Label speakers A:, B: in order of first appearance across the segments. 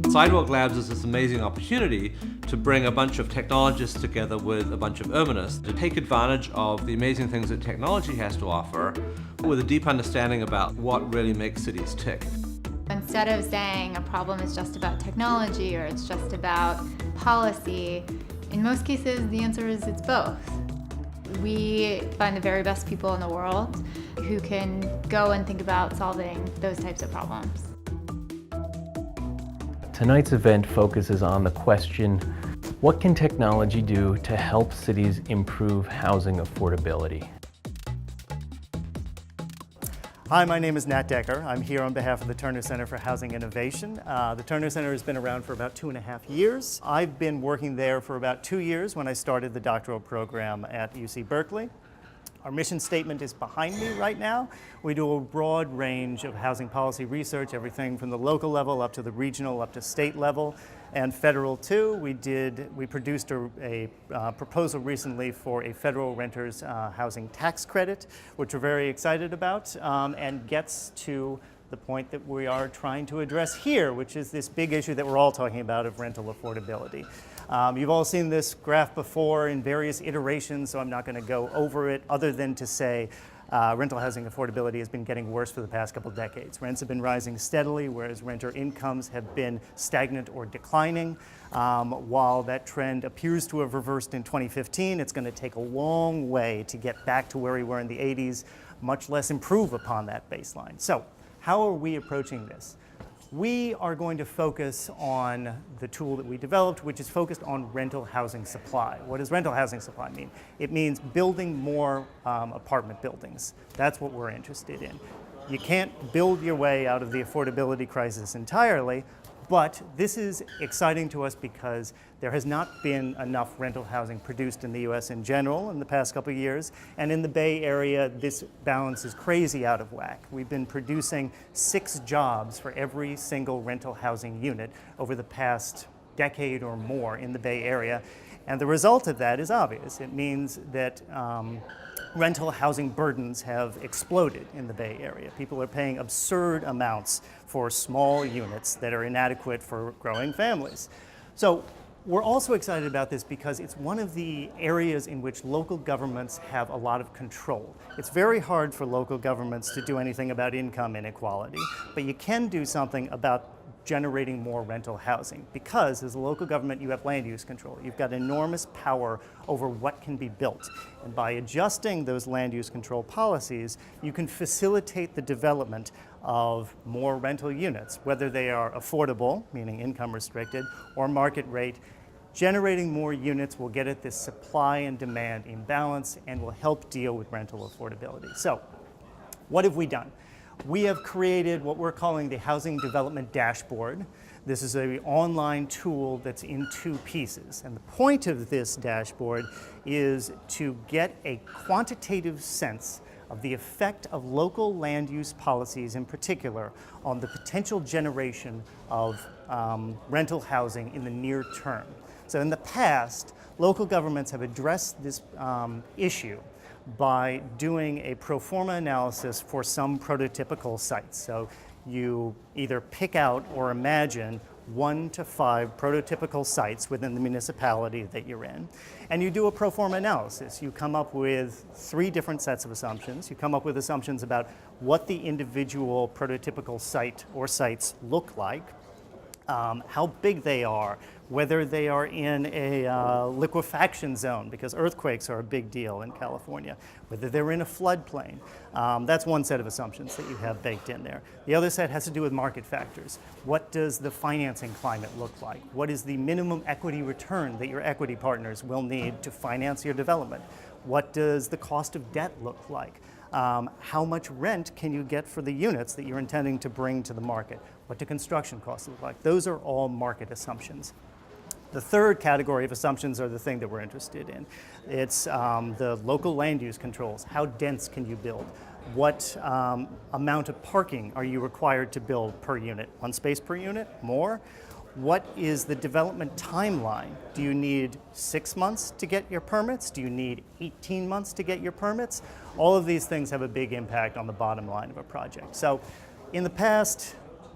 A: Sidewalk Labs is this amazing opportunity to bring a bunch of technologists together with a bunch of urbanists to take advantage of the amazing things that technology has to offer with a deep understanding about what really makes cities tick.
B: Instead of saying a problem is just about technology or it's just about policy, in most cases the answer is it's both. We find the very best people in the world who can go and think about solving those types of problems.
C: Tonight's event focuses on the question, what can technology do to help cities improve housing affordability?
D: Hi, my name is Nat Decker. I'm here on behalf of the Turner Center for Housing Innovation. The Turner Center has been around for about 2.5 years. I've been working there for about 2 years when I started the doctoral program at UC Berkeley. Our mission statement is behind me right now. We do a broad range of housing policy research, everything from the local level up to the regional, up to state level, and federal too. We produced a proposal recently for a federal renters housing tax credit, which we're very excited about, and gets to the point that we are trying to address here, which is this big issue that we're all talking about of rental affordability. You've all seen this graph before in various iterations, so I'm not going to go over it other than to say rental housing affordability has been getting worse for the past couple decades. Rents have been rising steadily, whereas renter incomes have been stagnant or declining. While that trend appears to have reversed in 2015, it's going to take a long way to get back to where we were in the 80s, much less improve upon that baseline. So, how are we approaching this? We are going to focus on the tool that we developed, which is focused on rental housing supply. What does rental housing supply mean? It means building more apartment buildings. That's what we're interested in. You can't build your way out of the affordability crisis entirely, but this is exciting to us because there has not been enough rental housing produced in the US in general in the past couple of years. And in the Bay Area, this balance is crazy out of whack. We've been producing 6 jobs for every single rental housing unit over the past decade or more in the Bay Area. And the result of that is obvious. It means that rental housing burdens have exploded in the Bay Area. People are paying absurd amounts for small units that are inadequate for growing families. So we're also excited about this because it's one of the areas in which local governments have a lot of control. It's very hard for local governments to do anything about income inequality, but you can do something about generating more rental housing because as a local government you have land use control. You've got enormous power over what can be built. And by adjusting those land use control policies, you can facilitate the development of more rental units, whether they are affordable, meaning income restricted, or market rate. Generating more units will get at this supply and demand imbalance and will help deal with rental affordability. So, what have we done? We have created what we're calling the Housing Development Dashboard. This is an online tool that's in 2 pieces. And the point of this dashboard is to get a quantitative sense of the effect of local land use policies in particular on the potential generation of rental housing in the near term. So in the past, local governments have addressed this issue by doing a pro forma analysis for some prototypical sites. So you either pick out or imagine 1 to 5 prototypical sites within the municipality that you're in, and you do a pro forma analysis. You come up with 3 different sets of assumptions. You come up with assumptions about what the individual prototypical site or sites look like, how big they are, whether they are in a liquefaction zone, because earthquakes are a big deal in California, whether they're in a floodplain. That's one set of assumptions that you have baked in there. The other set has to do with market factors. What does the financing climate look like? What is the minimum equity return that your equity partners will need to finance your development? What does the cost of debt look like? How much rent can you get for the units that you're intending to bring to the market? What do construction costs look like? Those are all market assumptions. The third category of assumptions are the thing that we're interested in. It's the local land use controls. How dense can you build? What amount of parking are you required to build per unit? 1 space per unit? More? What is the development timeline? Do you need 6 months to get your permits? Do you need 18 months to get your permits? All of these things have a big impact on the bottom line of a project. So in the past,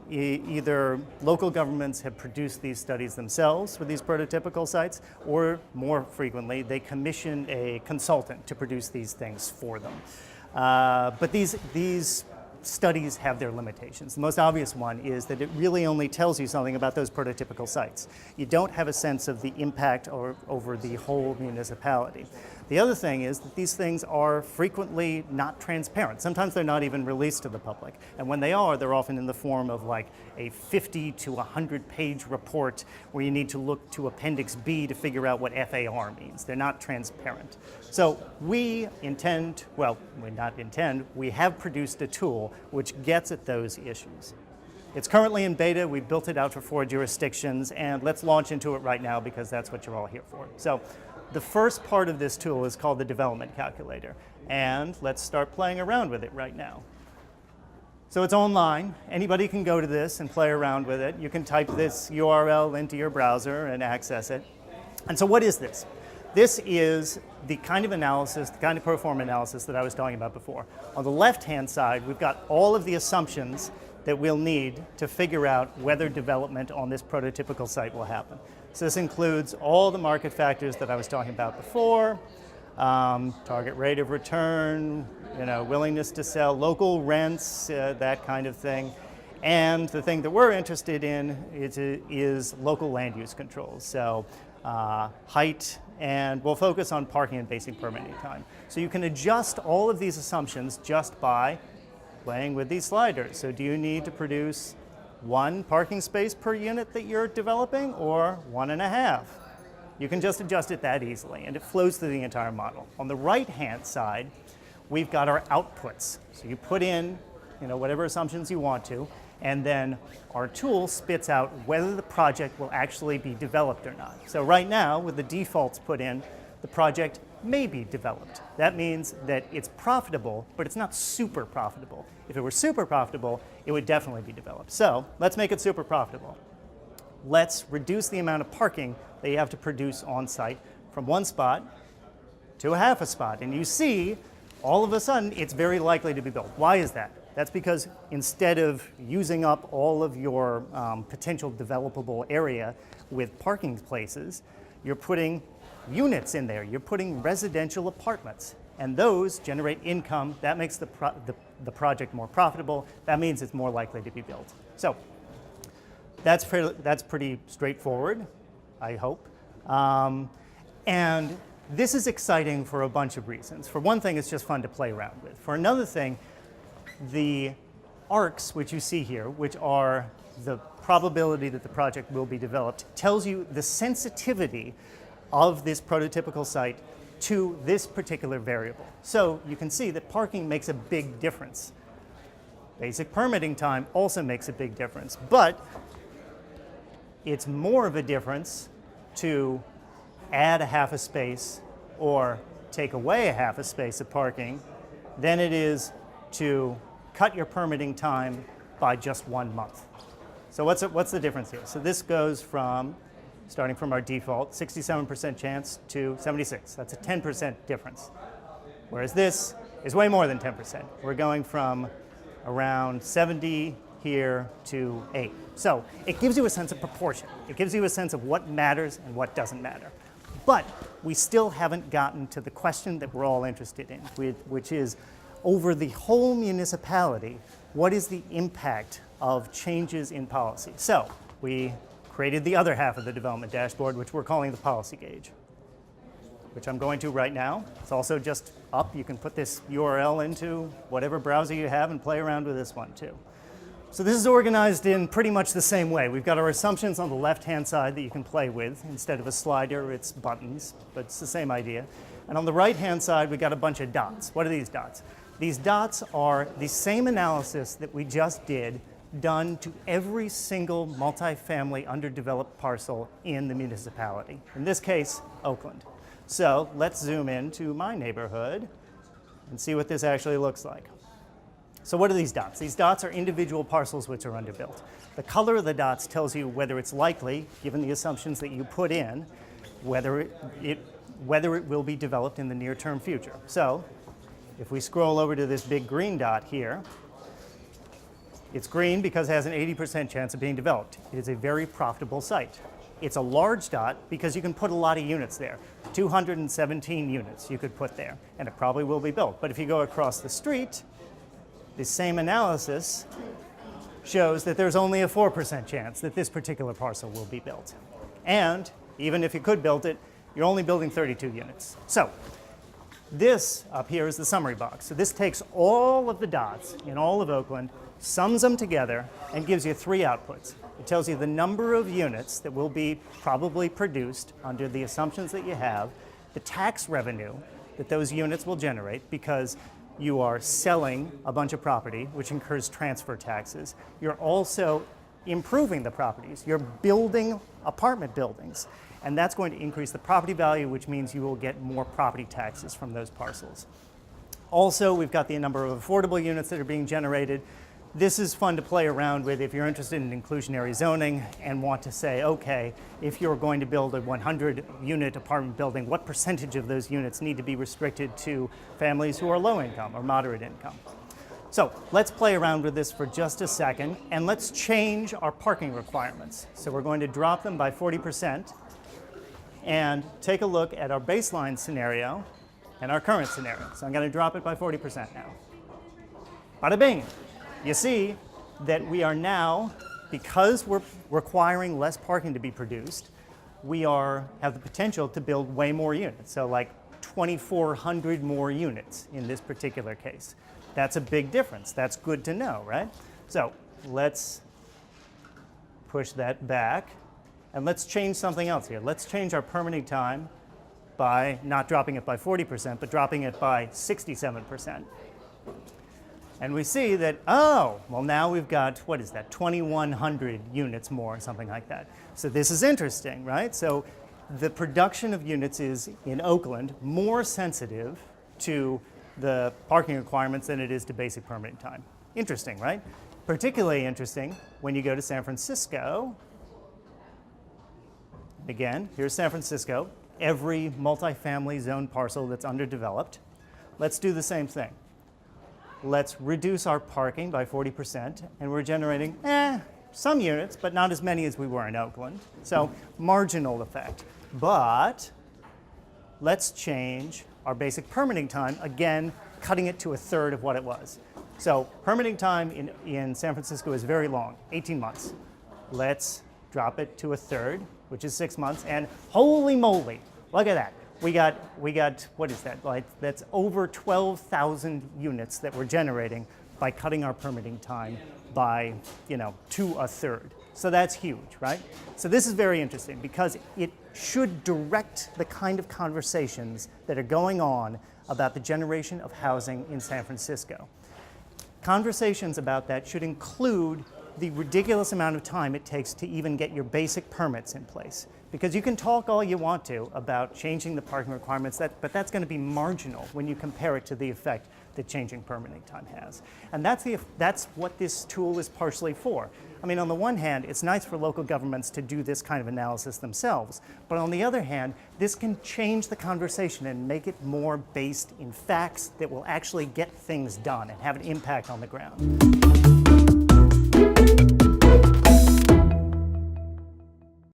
D: either local governments have produced these studies themselves for these prototypical sites, or more frequently, they commission a consultant to produce these things for them. But these studies have their limitations. The most obvious one is that it really only tells you something about those prototypical sites. You don't have a sense of the impact over the whole municipality. The other thing is that these things are frequently not transparent. Sometimes they're not even released to the public. And when they are, they're often in the form of like a 50 to 100 page report where you need to look to Appendix B to figure out what FAR means. They're not transparent. So we have produced a tool which gets at those issues. It's currently in beta. We built it out for 4 jurisdictions, and let's launch into it right now because that's what you're all here for. So the first part of this tool is called the development calculator, and let's start playing around with it right now. So it's online. Anybody can go to this and play around with it. You can type this URL into your browser and access it. And so what is this? This is the kind of analysis, the kind of pro forma analysis that I was talking about before. On the left-hand side, we've got all of the assumptions that we'll need to figure out whether development on this prototypical site will happen. So this includes all the market factors that I was talking about before, target rate of return, willingness to sell, local rents, that kind of thing. And the thing that we're interested in is local land use controls. So height, and we'll focus on parking and basic permitting time. So you can adjust all of these assumptions just by playing with these sliders. So do you need to produce 1 parking space per unit that you're developing, or 1.5? You can just adjust it that easily, and it flows through the entire model. On the right-hand side, we've got our outputs. So you put in whatever assumptions you want to, and then our tool spits out whether the project will actually be developed or not. So right now, with the defaults put in, the project may be developed. That means that it's profitable, but it's not super profitable. If it were super profitable, it would definitely be developed. So let's make it super profitable. Let's reduce the amount of parking that you have to produce on site from 1 spot to a half a spot. And you see, all of a sudden, it's very likely to be built. Why is that? That's because instead of using up all of your potential developable area with parking places, you're putting units in there. You're putting residential apartments, and those generate income. That makes the project more profitable. That means it's more likely to be built. So that's pretty straightforward, I hope. And this is exciting for a bunch of reasons. For one thing, it's just fun to play around with. For another thing, the arcs, which you see here, which are the probability that the project will be developed, tells you the sensitivity of this prototypical site to this particular variable. So you can see that parking makes a big difference. Basic permitting time also makes a big difference, but it's more of a difference to add a half a space or take away a half a space of parking than it is to cut your permitting time by just 1 month. So what's the difference here? So this goes from, starting from our default, 67% chance to 76. That's a 10% difference. Whereas this is way more than 10%. We're going from around 70 here to 8. So it gives you a sense of proportion. It gives you a sense of what matters and what doesn't matter. But we still haven't gotten to the question that we're all interested in, which is, over the whole municipality, what is the impact of changes in policy? So we created the other half of the development dashboard, which we're calling the policy gauge, which I'm going to right now. It's also just up. You can put this URL into whatever browser you have and play around with this one too. So this is organized in pretty much the same way. We've got our assumptions on the left-hand side that you can play with. Instead of a slider, it's buttons, but it's the same idea. And on the right-hand side, we've got a bunch of dots. What are these dots? These dots are the same analysis that we just did, done to every single multifamily underdeveloped parcel in the municipality. In this case, Oakland. So let's zoom in to my neighborhood and see what this actually looks like. So what are these dots? These dots are individual parcels which are underbuilt. The color of the dots tells you whether it's likely, given the assumptions that you put in, whether it will be developed in the near-term future. So if we scroll over to this big green dot here, It's green because it has an 80% chance of being developed. It is a very profitable site. It's a large dot because you can put a lot of units there. 217 units you could put there, and it probably will be built. But if you go across the street, the same analysis shows that there's only a 4% chance that this particular parcel will be built. And even if you could build it, you're only building 32 units. So this up here is the summary box. So this takes all of the dots in all of Oakland, sums them together, and gives you 3 outputs. It tells you the number of units that will be probably produced under the assumptions that you have, the tax revenue that those units will generate because you are selling a bunch of property, which incurs transfer taxes. You're also improving the properties. You're building apartment buildings, and that's going to increase the property value, which means you will get more property taxes from those parcels. Also, we've got the number of affordable units that are being generated. This is fun to play around with if you're interested in inclusionary zoning and want to say, okay, if you're going to build a 100-unit apartment building, what percentage of those units need to be restricted to families who are low income or moderate income? So let's play around with this for just a second, and let's change our parking requirements. So we're going to drop them by 40% and take a look at our baseline scenario and our current scenario. So I'm going to drop it by 40% now. Bada bing! You see that we are now, because we're requiring less parking to be produced, we have the potential to build way more units. So like 2,400 more units in this particular case. That's a big difference. That's good to know, right? So let's push that back, and let's change something else here. Let's change our permitting time by not dropping it by 40%, but dropping it by 67%. And we see that, oh, well now we've got, what is that, 2,100 units more, something like that. So this is interesting, right? So the production of units is, in Oakland, more sensitive to the parking requirements than it is to basic permitting time. Interesting, right? Particularly interesting when you go to San Francisco. Again, here's San Francisco, every multifamily zone parcel that's underdeveloped. Let's do the same thing. Let's reduce our parking by 40%, and we're generating some units, but not as many as we were in Oakland. So marginal effect. But let's change our basic permitting time, again, cutting it to a third of what it was. So permitting time in San Francisco is very long, 18 months. Let's drop it to a third, which is 6 months, and holy moly, look at that. We got, what is that? Like, that's over 12,000 units that we're generating by cutting our permitting time by, to a third. So that's huge, right? So this is very interesting because it should direct the kind of conversations that are going on about the generation of housing in San Francisco. Conversations about that should include the ridiculous amount of time it takes to even get your basic permits in place. Because you can talk all you want to about changing the parking requirements, but that's going to be marginal when you compare it to the effect that changing permitting time has. And that's what this tool is partially for. I mean, on the one hand, it's nice for local governments to do this kind of analysis themselves, but on the other hand, this can change the conversation and make it more based in facts that will actually get things done and have an impact on the ground.